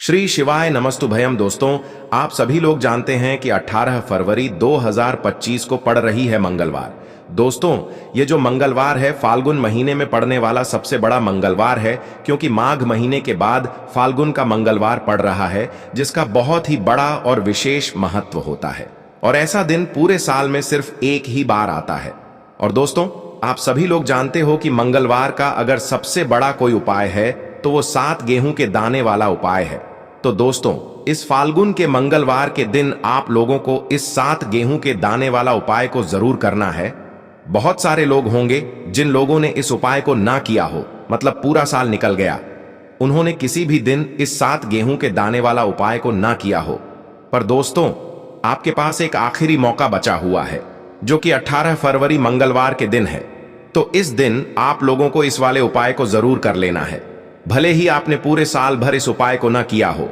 श्री शिवाय नमस्तुभयम। दोस्तों, आप सभी लोग जानते हैं कि 18 फरवरी 2025 को पड़ रही है मंगलवार। दोस्तों, ये जो मंगलवार है फाल्गुन महीने में पड़ने वाला सबसे बड़ा मंगलवार है, क्योंकि माघ महीने के बाद फाल्गुन का मंगलवार पड़ रहा है, जिसका बहुत ही बड़ा और विशेष महत्व होता है। और ऐसा दिन पूरे साल में सिर्फ एक ही बार आता है। और दोस्तों, आप सभी लोग जानते हो कि मंगलवार का अगर सबसे बड़ा कोई उपाय है तो वो 7 गेहूं के दाने वाला उपाय है। तो दोस्तों, इस फाल्गुन के मंगलवार के दिन आप लोगों को इस 7 गेहूं के दाने वाला उपाय को जरूर करना है। बहुत सारे लोग होंगे जिन लोगों ने इस उपाय को ना किया हो, मतलब पूरा साल निकल गया, उन्होंने किसी भी दिन इस 7 गेहूं के दाने वाला उपाय को ना किया हो। पर दोस्तों, आपके पास एक आखिरी मौका बचा हुआ है, जो कि 18 फरवरी मंगलवार के दिन है। तो इस दिन आप लोगों को इस वाले उपाय को जरूर कर लेना है। भले ही आपने पूरे साल भर इस उपाय को न किया हो,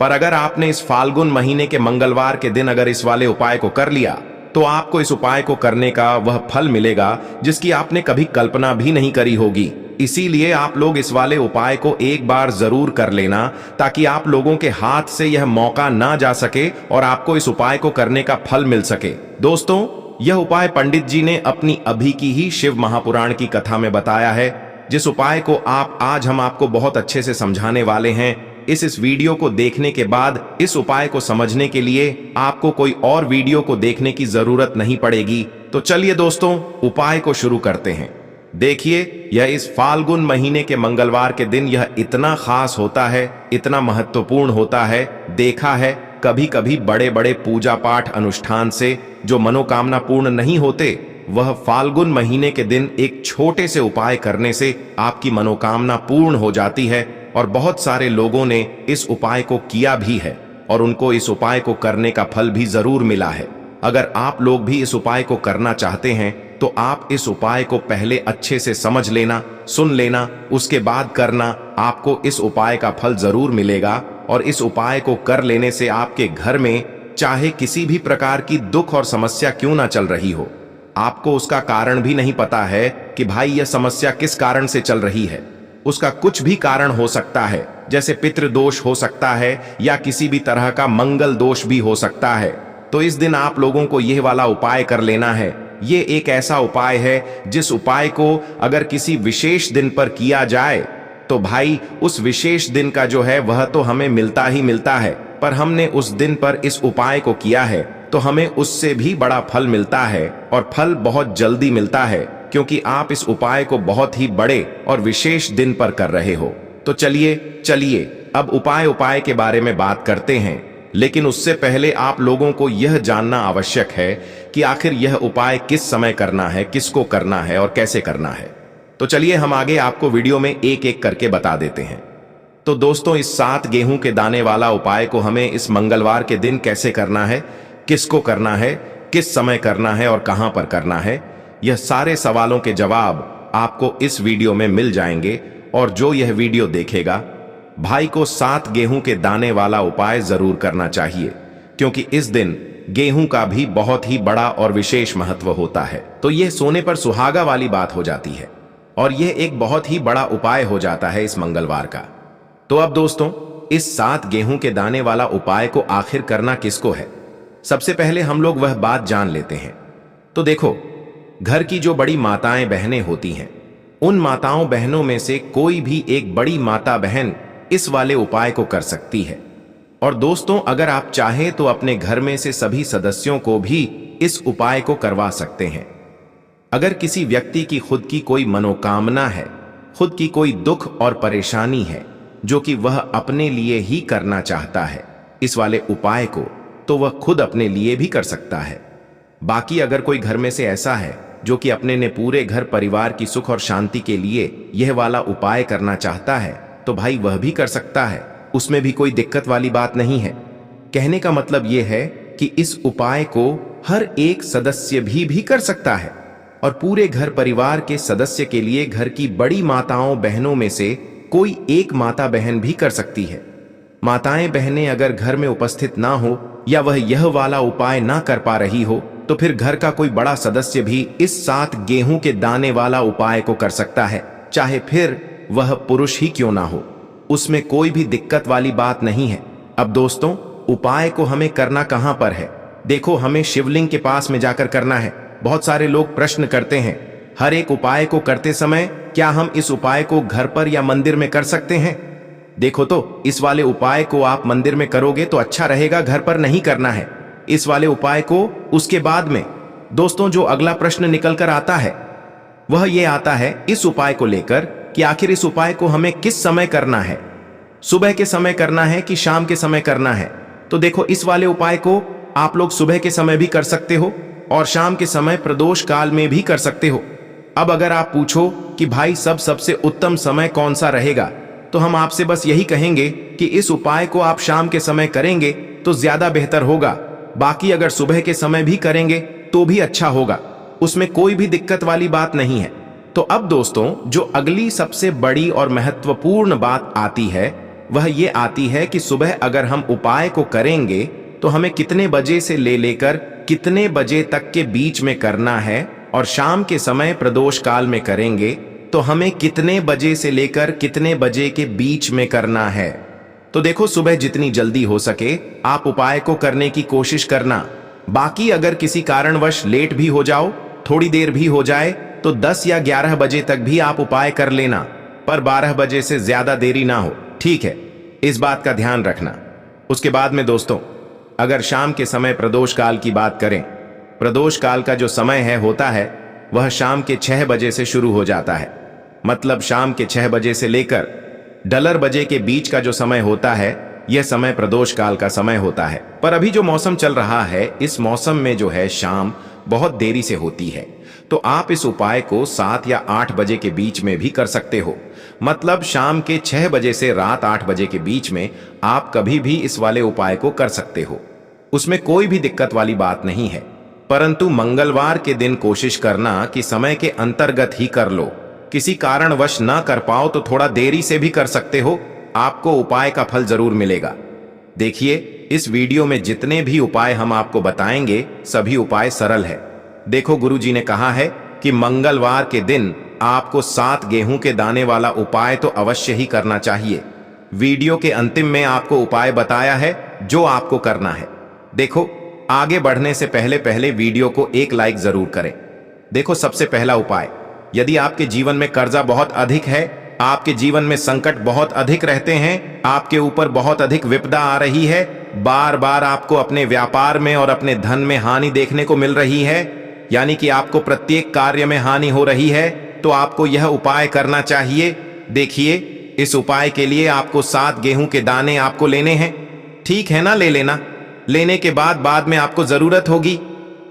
पर अगर आपने इस फाल्गुन महीने के मंगलवार के दिन अगर इस वाले उपाय को कर लिया तो आपको इस उपाय को करने का वह फल मिलेगा जिसकी आपने कभी कल्पना भी नहीं करी होगी। इसीलिए आप लोग इस वाले उपाय को एक बार जरूर कर लेना, ताकि आप लोगों के हाथ से यह मौका ना जा सके और आपको इस उपाय को करने का फल मिल सके। दोस्तों, यह उपाय पंडित जी ने अपनी अभी की ही शिव महापुराण की कथा में बताया है, जिस उपाय को आज हम आपको बहुत अच्छे से समझाने वाले हैं। इस वीडियो को देखने के बाद इस उपाय को समझने के लिए आपको कोई और वीडियो को देखने की जरूरत नहीं पड़ेगी। तो चलिए दोस्तों, उपाय को शुरू करते हैं। देखिए, यह इस फाल्गुन महीने के मंगलवार के दिन यह इतना खास होता है, इतना महत्वपूर्ण होता है। देखा है कभी कभी बड़े बड़े पूजा पाठ अनुष्ठान से जो मनोकामना पूर्ण नहीं होते, वह फाल्गुन महीने के दिन एक छोटे से उपाय करने से आपकी मनोकामना पूर्ण हो जाती है। और बहुत सारे लोगों ने इस उपाय को किया भी है और उनको इस उपाय को करने का फल भी जरूर मिला है। अगर आप लोग भी इस उपाय को करना चाहते हैं तो आप इस उपाय को पहले अच्छे से समझ लेना, सुन लेना, उसके बाद करना। आपको इस उपाय का फल जरूर मिलेगा। और इस उपाय को कर लेने से आपके घर में चाहे किसी भी प्रकार की दुख और समस्या क्यों ना चल रही हो, आपको उसका कारण भी नहीं पता है कि भाई यह समस्या किस कारण से चल रही है, उसका कुछ भी कारण हो सकता है, जैसे पितृदोष हो सकता है या किसी भी तरह का मंगल दोष भी हो सकता है। तो इस दिन आप लोगों को यह वाला उपाय कर लेना है। ये एक ऐसा उपाय है जिस उपाय को अगर किसी विशेष दिन पर किया जाए तो भाई उस विशेष दिन का जो है वह तो हमें मिलता ही मिलता है, पर हमने उस दिन पर इस उपाय को किया है तो हमें उससे भी बड़ा फल मिलता है, और फल बहुत जल्दी मिलता है, क्योंकि आप इस उपाय को बहुत ही बड़े और विशेष दिन पर कर रहे हो। तो चलिए अब उपाय के बारे में बात करते हैं। लेकिन उससे पहले आप लोगों को यह जानना आवश्यक है कि आखिर यह उपाय किस समय करना है, किसको करना है और कैसे करना है। तो चलिए हम आगे आपको वीडियो में एक एक करके बता देते हैं। तो दोस्तों, इस 7 गेहूं के दाने वाला उपाय को हमें इस मंगलवार के दिन कैसे करना है, किसको करना है, किस समय करना है और कहां पर करना है, यह सारे सवालों के जवाब आपको इस वीडियो में मिल जाएंगे। और जो यह वीडियो देखेगा, भाई को 7 गेहूं के दाने वाला उपाय जरूर करना चाहिए, क्योंकि इस दिन गेहूं का भी बहुत ही बड़ा और विशेष महत्व होता है। तो यह सोने पर सुहागा वाली बात हो जाती है और यह एक बहुत ही बड़ा उपाय हो जाता है इस मंगलवार का। तो अब दोस्तों, इस 7 गेहूं के दाने वाला उपाय को आखिर करना किसको है, सबसे पहले हम लोग वह बात जान लेते हैं। तो देखो, घर की जो बड़ी माताएं बहनें होती हैं, उन माताओं बहनों में से कोई भी एक बड़ी माता बहन इस वाले उपाय को कर सकती है। और दोस्तों, अगर आप चाहें तो अपने घर में से सभी सदस्यों को भी इस उपाय को करवा सकते हैं। अगर किसी व्यक्ति की खुद की कोई मनोकामना है, खुद की कोई दुख और परेशानी है जो कि वह अपने लिए ही करना चाहता है इस वाले उपाय को, तो वह खुद अपने लिए भी कर सकता है। बाकी अगर कोई घर में से ऐसा है जो कि अपने ने पूरे घर परिवार की सुख और शांति के लिए यह वाला उपाय करना चाहता है, तो भाई वह भी कर सकता है, उसमें भी कोई दिक्कत वाली बात नहीं है। कहने का मतलब यह है कि इस उपाय को हर एक सदस्य भी कर सकता है, और पूरे घर परिवार के सदस्य के लिए घर की बड़ी माताओं बहनों में से कोई एक माता बहन भी कर सकती है। माताएं बहनें अगर घर में उपस्थित ना हो या वह यह वाला उपाय ना कर पा रही हो, तो फिर घर का कोई बड़ा सदस्य भी इस 7 गेहूं के दाने वाला उपाय को कर सकता है, चाहे फिर वह पुरुष ही क्यों ना हो। उसमें कोई भी दिक्कत वाली बात नहीं है। अब दोस्तों, उपाय को हमें करना कहां पर है? देखो, हमें शिवलिंग के पास में जाकर करना है। बहुत सारे लोग प्रश्न करते हैं, हर एक उपाय को करते समय क्या हम इस उपाय को घर पर या मंदिर में कर सकते हैं? देखो तो, इस वाले उपाय को आप मंदिर में करोगे तो अच्छा रहेगा, घर पर नहीं करना है। इस वाले उपाय को उसके बाद में। दोस्तों, जो अगला प्रश्न निकल कर आता है वह ये आता है इस उपाय को लेकर कि आखिर इस उपाय को हमें किस समय करना है, सुबह के समय करना है कि शाम के समय करना है? तो देखो, इस वाले उपाय को आप लोग सुबह के समय भी कर सकते हो और शाम के समय प्रदोष काल में भी कर सकते हो। अब अगर आप पूछो कि भाई सबसे उत्तम समय कौन सा रहेगा, तो हम आपसे बस यही कहेंगे कि इस उपाय को आप शाम के समय करेंगे तो ज्यादा बेहतर होगा। बाकी अगर सुबह के समय भी करेंगे तो भी अच्छा होगा, उसमें कोई भी दिक्कत वाली बात नहीं है। तो अब दोस्तों, जो अगली सबसे बड़ी और महत्वपूर्ण बात आती है वह ये आती है कि सुबह अगर हम उपाय को करेंगे तो हमें कितने बजे से लेकर कितने बजे तक के बीच में करना है, और शाम के समय प्रदोष काल में करेंगे तो हमें कितने बजे से लेकर कितने बजे के बीच में करना है। तो देखो, सुबह जितनी जल्दी हो सके आप उपाय को करने की कोशिश करना। बाकी अगर किसी कारणवश लेट भी हो जाओ, थोड़ी देर भी हो जाए, तो 10 या 11 बजे तक भी आप उपाय कर लेना, पर 12 बजे से ज्यादा देरी ना हो, ठीक है? इस बात का ध्यान रखना। उसके बाद में दोस्तों, अगर शाम के समय प्रदोष काल की बात करें, प्रदोष काल का जो समय होता है वह शाम के 6 बजे से शुरू हो जाता है। मतलब शाम के 6 बजे से लेकर डलर बजे के बीच का जो समय होता है, यह समय प्रदोष काल का समय होता है। पर अभी जो मौसम चल रहा है, इस मौसम में जो है शाम बहुत देरी से होती है, तो आप इस उपाय को 7 या 8 बजे के बीच में भी कर सकते हो। मतलब शाम के 6 बजे से रात 8 बजे के बीच में आप कभी भी इस वाले उपाय को कर सकते हो, उसमें कोई भी दिक्कत वाली बात नहीं है। परंतु मंगलवार के दिन कोशिश करना कि समय के अंतर्गत ही कर लो। किसी कारणवश ना कर पाओ तो थोड़ा देरी से भी कर सकते हो, आपको उपाय का फल जरूर मिलेगा। देखिए, इस वीडियो में जितने भी उपाय हम आपको बताएंगे सभी उपाय सरल है। देखो, गुरुजी ने कहा है कि मंगलवार के दिन आपको 7 गेहूं के दाने वाला उपाय तो अवश्य ही करना चाहिए। वीडियो के अंतिम में आपको उपाय बताया है जो आपको करना है। देखो, आगे बढ़ने से पहले वीडियो को एक लाइक जरूर करें। देखो, सबसे पहला उपाय, यदि आपके जीवन में कर्जा बहुत अधिक है, आपके जीवन में संकट बहुत अधिक रहते हैं, आपके ऊपर बहुत अधिक विपदा आ रही है, बार बार आपको अपने व्यापार में और अपने धन में हानि देखने को मिल रही है, यानी कि आपको प्रत्येक कार्य में हानि हो रही है, तो आपको यह उपाय करना चाहिए। देखिए, इस उपाय के लिए आपको 7 गेहूं के दाने आपको लेने हैं, ठीक है ना? ले लेना। लेने के बाद में आपको जरूरत होगी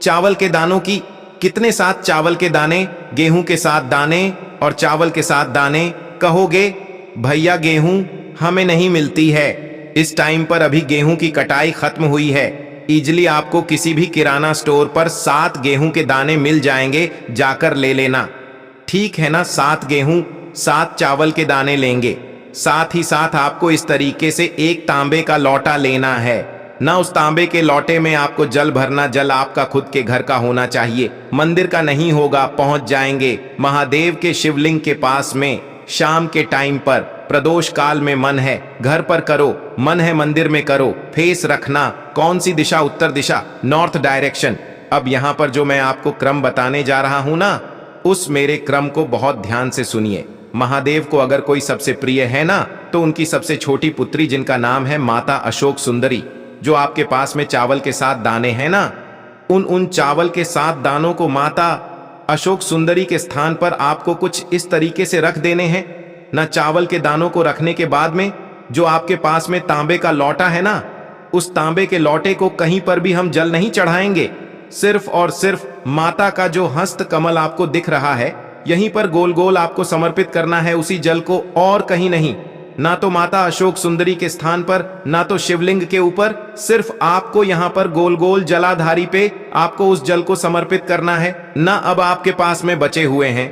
चावल के दानों की। कितने 7 चावल के दाने? गेहूं के 7 दाने और चावल के 7 दाने। कहोगे भैया गेहूं हमें नहीं मिलती है, इस टाइम पर अभी गेहूं की कटाई खत्म हुई है। इजली आपको किसी भी किराना स्टोर पर 7 गेहूं के दाने मिल जाएंगे, जाकर ले लेना, ठीक है ना? 7 गेहूं 7 चावल के दाने लेंगे। साथ ही साथ आपको इस तरीके से एक तांबे का लौटा लेना है ना। उस तांबे के लौटे में आपको जल भरना। जल आपका खुद के घर का होना चाहिए, मंदिर का नहीं होगा। पहुंच जाएंगे महादेव के शिवलिंग के पास में शाम के टाइम पर। प्रदोष काल में मन है घर पर करो, मन है मंदिर में करो। फेस रखना, कौन सी दिशा? उत्तर दिशा, नॉर्थ डायरेक्शन। अब यहां पर जो मैं आपको क्रम बताने जा रहा हूं ना, उस मेरे क्रम को बहुत ध्यान से सुनिए। महादेव को अगर कोई सबसे प्रिय है ना, तो उनकी सबसे छोटी पुत्री जिनका नाम है माता अशोक सुंदरी, जो आपके पास में चावल के 7 दाने हैं ना, उन चावल के 7 दानों को माता अशोक सुंदरी के स्थान पर आपको कुछ इस तरीके से रख देने हैं ना। चावल के दानों को रखने के बाद में जो आपके पास में तांबे का लौटा है ना, उस तांबे के लौटे को कहीं पर भी हम जल नहीं चढ़ाएंगे। सिर्फ और सिर्फ माता का जो हस्त कमल आपको दिख रहा है, यहीं पर गोल गोल आपको समर्पित करना है उसी जल को, और कहीं नहीं। ना तो माता अशोक सुंदरी के स्थान पर, ना तो शिवलिंग के ऊपर। सिर्फ आपको यहां पर गोल गोल जलाधारी पे आपको उस जल को समर्पित करना है ना। अब आपके पास में बचे हुए हैं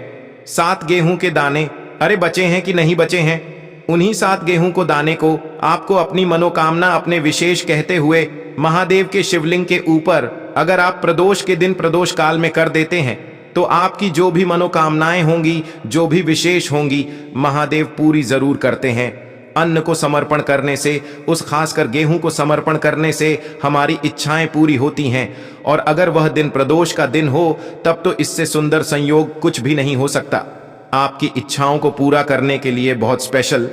7 गेहूं के दाने। अरे बचे हैं कि नहीं बचे हैं? उन्हीं 7 गेहूं को दाने को आपको अपनी मनोकामना, अपने विशेष कहते हुए महादेव के शिवलिंग के ऊपर अगर आप प्रदोष के दिन प्रदोष काल में कर देते हैं, तो आपकी जो भी मनोकामनाएं होंगी, जो भी विशेष होंगी, महादेव पूरी जरूर करते हैं। अन्न को समर्पण करने से, उस खासकर गेहूं को समर्पण करने से हमारी इच्छाएं पूरी होती हैं। और अगर वह दिन प्रदोष का दिन हो तब तो इससे सुंदर संयोग कुछ भी नहीं हो सकता। आपकी इच्छाओं को पूरा करने के लिए बहुत स्पेशल,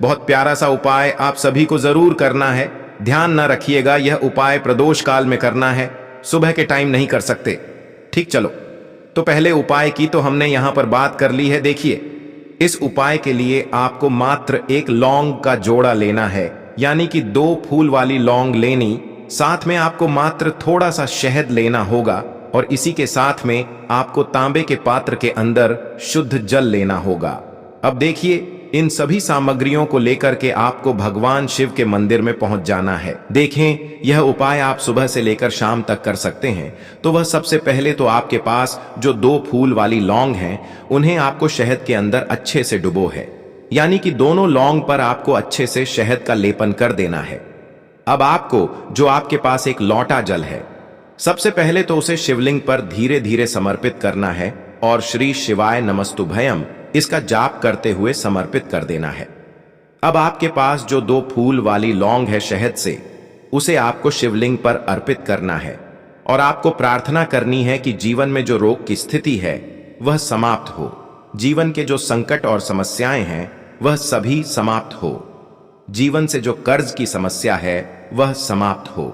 बहुत प्यारा सा उपाय आप सभी को जरूर करना है। ध्यान ना रखिएगा, यह उपाय प्रदोष काल में करना है, सुबह के टाइम नहीं कर सकते। ठीक, चलो तो पहले उपाय की तो हमने यहां पर बात कर ली है। देखिए, इस उपाय के लिए आपको मात्र एक लौंग का जोड़ा लेना है, यानी कि 2 फूल वाली लौंग लेनी। साथ में आपको मात्र थोड़ा सा शहद लेना होगा और इसी के साथ में आपको तांबे के पात्र के अंदर शुद्ध जल लेना होगा। अब देखिए, इन सभी सामग्रियों को लेकर के आपको भगवान शिव के मंदिर में पहुंच जाना है। देखें, यह उपाय आप सुबह से लेकर शाम तक कर सकते हैं। तो वह सबसे पहले तो आपके पास जो 2 फूल वाली लौंग हैं, उन्हें आपको शहद के अंदर अच्छे से डुबो है, यानी कि दोनों लौंग पर आपको अच्छे से शहद का लेपन कर देना है। अब आपको जो आपके पास एक लोटा जल है, सबसे पहले तो उसे शिवलिंग पर धीरे धीरे समर्पित करना है और श्री शिवाय नमस्तुभयम इसका जाप करते हुए समर्पित कर देना है। अब आपके पास जो 2 फूल वाली लौंग है शहद से, उसे आपको शिवलिंग पर अर्पित करना है और आपको प्रार्थना करनी है कि जीवन में जो रोग की स्थिति है वह समाप्त हो, जीवन के जो संकट और समस्याएं हैं वह सभी समाप्त हो, जीवन से जो कर्ज की समस्या है वह समाप्त हो।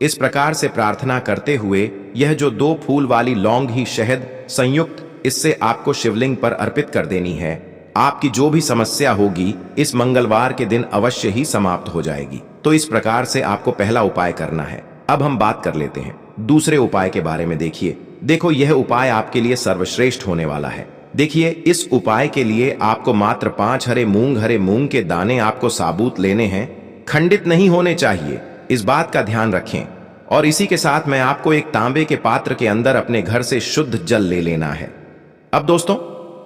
इस प्रकार से प्रार्थना करते हुए यह जो 2 फूल वाली लौंग ही शहद संयुक्त, इससे आपको शिवलिंग पर अर्पित कर देनी है। आपकी जो भी समस्या होगी इस मंगलवार के दिन अवश्य ही समाप्त हो जाएगी। तो इस प्रकार से आपको पहला उपाय करना है। अब हम बात कर लेते हैं दूसरे उपाय के बारे में। देखो, यह उपाय आपके लिए सर्वश्रेष्ठ होने वाला है। देखिए, इस उपाय के लिए आपको मात्र 5 हरे मूंग के दाने आपको साबुत लेने हैं, खंडित नहीं होने चाहिए, इस बात का ध्यान रखें। और इसी के साथ में आपको एक तांबे के पात्र के अंदर अपने घर से शुद्ध जल ले लेना है। अब दोस्तों,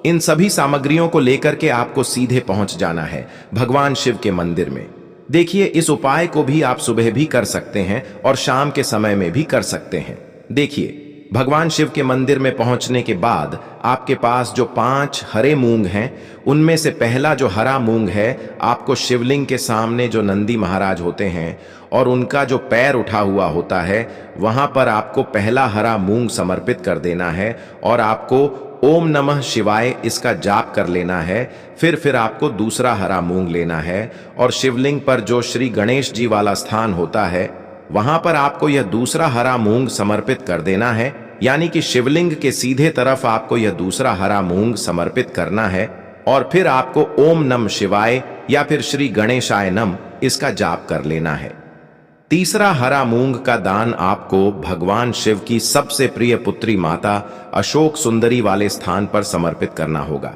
इन सभी सामग्रियों को लेकर के आपको सीधे पहुंच जाना है भगवान शिव के मंदिर में। देखिए, इस उपाय को भी आप सुबह भी कर सकते हैं और शाम के समय में भी कर सकते हैं। देखिए, भगवान शिव के मंदिर में पहुंचने के बाद आपके पास जो 5 हरे मूंग हैं, उनमें से पहला जो हरा मूंग है, आपको शिवलिंग के सामने जो नंदी महाराज होते हैं और उनका जो पैर उठा हुआ होता है, वहां पर आपको पहला हरा मूंग समर्पित कर देना है और आपको ओम नमः शिवाय इसका जाप कर लेना है। फिर आपको दूसरा हरा मूंग लेना है और शिवलिंग पर जो श्री गणेश जी वाला स्थान होता है, वहां पर आपको यह दूसरा हरा मूंग समर्पित कर देना है, यानी कि शिवलिंग के सीधे तरफ आपको यह दूसरा हरा मूंग समर्पित करना है। और फिर आपको ओम नमः शिवाय या फिर श्री गणेशाय नम इसका जाप कर लेना है। तीसरा हरा मूंग का दान आपको भगवान शिव की सबसे प्रिय पुत्री माता अशोक सुंदरी वाले स्थान पर समर्पित करना होगा।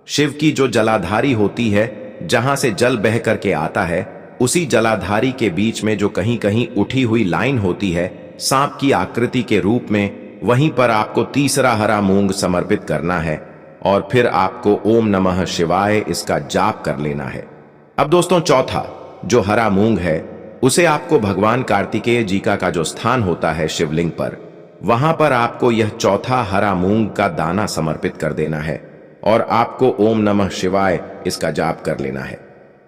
शिव की जो जलाधारी होती है, जहां से जल बह करके आता है, उसी जलाधारी के बीच में जो कहीं कहीं उठी हुई लाइन होती है सांप की आकृति के रूप में, वहीं पर आपको तीसरा हरा मूंग समर्पित करना है और फिर आपको ओम नमः शिवाय इसका जाप कर लेना है। अब दोस्तों, चौथा जो हरा मूंग है, उसे आपको भगवान कार्तिकेय जी का जो स्थान होता है शिवलिंग पर, वहां पर आपको यह चौथा हरा मूंग का दाना समर्पित कर देना है और आपको ओम नमः शिवाय इसका जाप कर लेना है।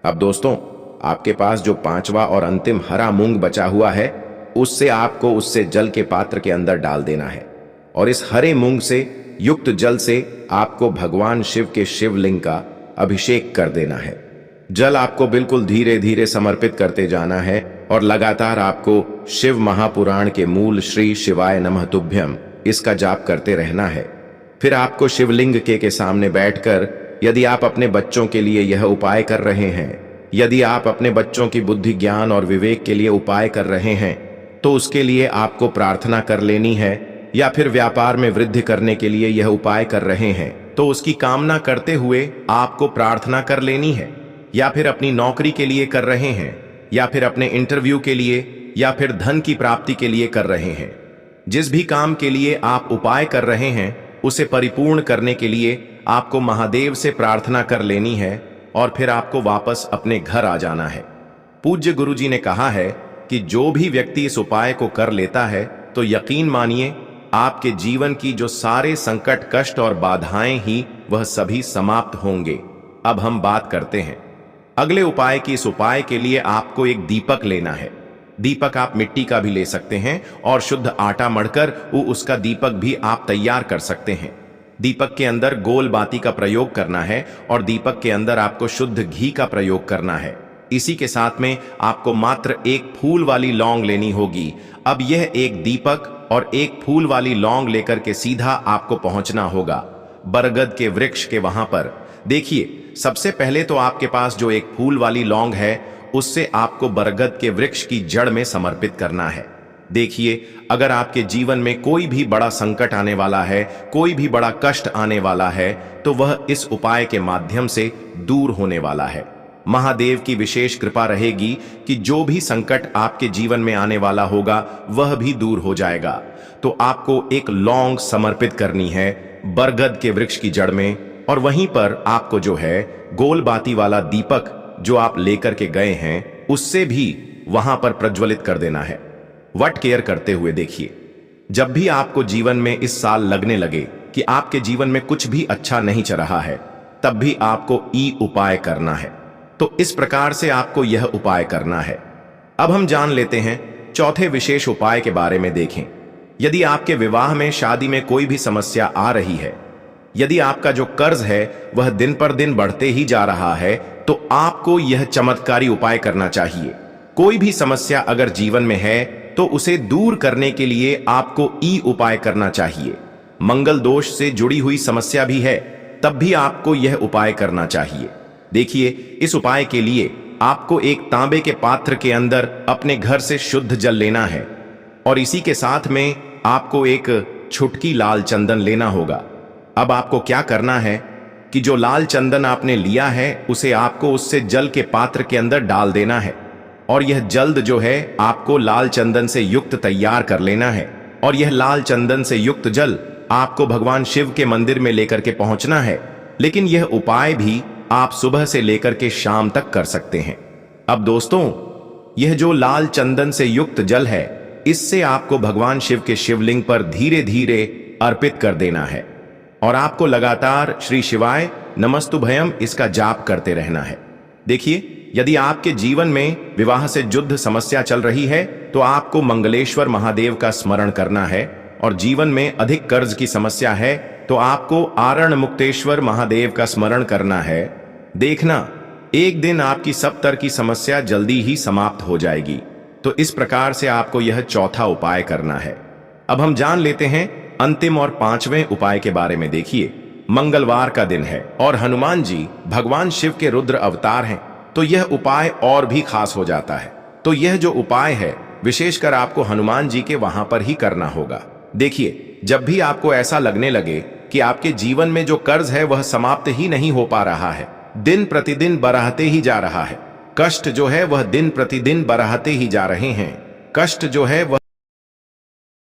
अब दोस्तों, आपके पास जो 5वां और अंतिम हरा मूंग बचा हुआ है, उससे आपको उससे जल के पात्र के अंदर डाल देना है और इस हरे मूंग से युक्त जल से आपको भगवान शिव के शिवलिंग का अभिषेक कर देना है। जल आपको बिल्कुल धीरे धीरे समर्पित करते जाना है और लगातार आपको शिव महापुराण के मूल श्री शिवाय नमः तुभ्यम इसका जाप करते रहना है। फिर आपको शिवलिंग के सामने बैठकर, यदि आप अपने बच्चों के लिए यह उपाय कर रहे हैं, यदि आप अपने बच्चों की बुद्धि ज्ञान और विवेक के लिए उपाय कर रहे हैं, तो उसके लिए आपको प्रार्थना कर लेनी है। या फिर व्यापार में वृद्धि करने के लिए यह उपाय कर रहे हैं, तो उसकी कामना करते हुए आपको प्रार्थना कर लेनी है। या फिर अपनी नौकरी के लिए कर रहे हैं, या फिर अपने इंटरव्यू के लिए, या फिर धन की प्राप्ति के लिए कर रहे हैं, जिस भी काम के लिए आप उपाय कर रहे हैं, उसे परिपूर्ण करने के लिए आपको महादेव से प्रार्थना कर लेनी है और फिर आपको वापस अपने घर आ जाना है। पूज्य गुरुजी ने कहा है कि जो भी व्यक्ति इस उपाय को कर लेता है, तो यकीन मानिए आपके जीवन की जो सारे संकट, कष्ट और बाधाएं ही वह सभी समाप्त होंगे। अब हम बात करते हैं अगले उपाय की इस उपाय के लिए आपको एक दीपक लेना है। दीपक आप मिट्टी का भी ले सकते हैं और शुद्ध आटा मढ़कर उसका दीपक भी आप तैयार कर सकते हैं। दीपक के अंदर गोल बाती का प्रयोग करना है और दीपक के अंदर आपको शुद्ध घी का प्रयोग करना है। इसी के साथ में आपको मात्र एक फूल वाली लौंग लेनी होगी। अब यह एक दीपक और एक फूल वाली लौंग लेकर के सीधा आपको पहुंचना होगा बरगद के वृक्ष के वहां पर। देखिए, सबसे पहले तो आपके पास जो एक फूल वाली लौंग है उससे आपको बरगद के वृक्ष की जड़ में समर्पित करना है। देखिए, अगर आपके जीवन में कोई भी बड़ा संकट आने वाला है, कोई भी बड़ा कष्ट आने वाला है, तो वह इस उपाय के माध्यम से दूर होने वाला है। महादेव की विशेष कृपा रहेगी कि जो भी संकट आपके जीवन में आने वाला होगा वह भी दूर हो जाएगा। तो आपको एक लौंग समर्पित करनी है बरगद के वृक्ष की जड़ में, और वहीं पर आपको जो है गोल बाती वाला दीपक जो आप लेकर के गए हैं उससे भी वहां पर प्रज्वलित कर देना है। वट केयर करते हुए देखिए, जब भी आपको जीवन में इस साल लगने लगे कि आपके जीवन में कुछ भी अच्छा नहीं चल रहा है, तब भी आपको ई उपाय करना है। तो इस प्रकार से आपको यह उपाय करना है। अब हम जान लेते हैं चौथे विशेष उपाय के बारे में। देखें, यदि आपके विवाह में, शादी में कोई भी समस्या आ रही है, यदि आपका जो कर्ज है वह दिन पर दिन बढ़ते ही जा रहा है, तो आपको यह चमत्कारी उपाय करना चाहिए। कोई भी समस्या अगर जीवन में है तो उसे दूर करने के लिए आपको ई उपाय करना चाहिए। मंगल दोष से जुड़ी हुई समस्या भी है तब भी आपको यह उपाय करना चाहिए। देखिए, इस उपाय के लिए आपको एक तांबे के पात्र के अंदर अपने घर से शुद्ध जल लेना है और इसी के साथ में आपको एक छुटकी लाल चंदन लेना होगा। अब आपको क्या करना है कि जो लाल चंदन आपने लिया है उसे आपको उससे जल के पात्र के अंदर डाल देना है और यह जल्द जो है आपको लाल चंदन से युक्त तैयार कर लेना है। और यह लाल चंदन से युक्त जल आपको भगवान शिव के मंदिर में लेकर के पहुंचना है। लेकिन यह उपाय भी आप सुबह से लेकर के शाम तक कर सकते हैं। अब दोस्तों, यह जो लाल चंदन से युक्त जल है, इससे आपको भगवान शिव के शिवलिंग पर धीरे धीरे अर्पित कर देना है और आपको लगातार श्री शिवाय नमस्तुभयम इसका जाप करते रहना है। देखिए, यदि आपके जीवन में विवाह से जुद्ध समस्या चल रही है तो आपको मंगलेश्वर महादेव का स्मरण करना है, और जीवन में अधिक कर्ज की समस्या है तो आपको आरण मुक्तेश्वर महादेव का स्मरण करना है। देखना, एक दिन आपकी सब तरह की समस्या जल्दी ही समाप्त हो जाएगी। तो इस प्रकार से आपको यह चौथा उपाय करना है। अब हम जान लेते हैं अंतिम और पांचवें उपाय के बारे में। देखिए, मंगलवार का दिन है और हनुमान जी भगवान शिव के रुद्र अवतार हैं, तो यह उपाय और भी खास हो जाता है। तो यह जो उपाय है विशेषकर आपको हनुमान जी के वहां पर ही करना होगा। देखिए, जब भी आपको ऐसा लगने लगे कि आपके जीवन में जो कर्ज है वह समाप्त ही नहीं हो पा रहा है, दिन प्रतिदिन बढ़ते ही जा रहा है, कष्ट जो है वह दिन प्रतिदिन बढ़ते ही जा रहे हैं, कष्ट जो है वह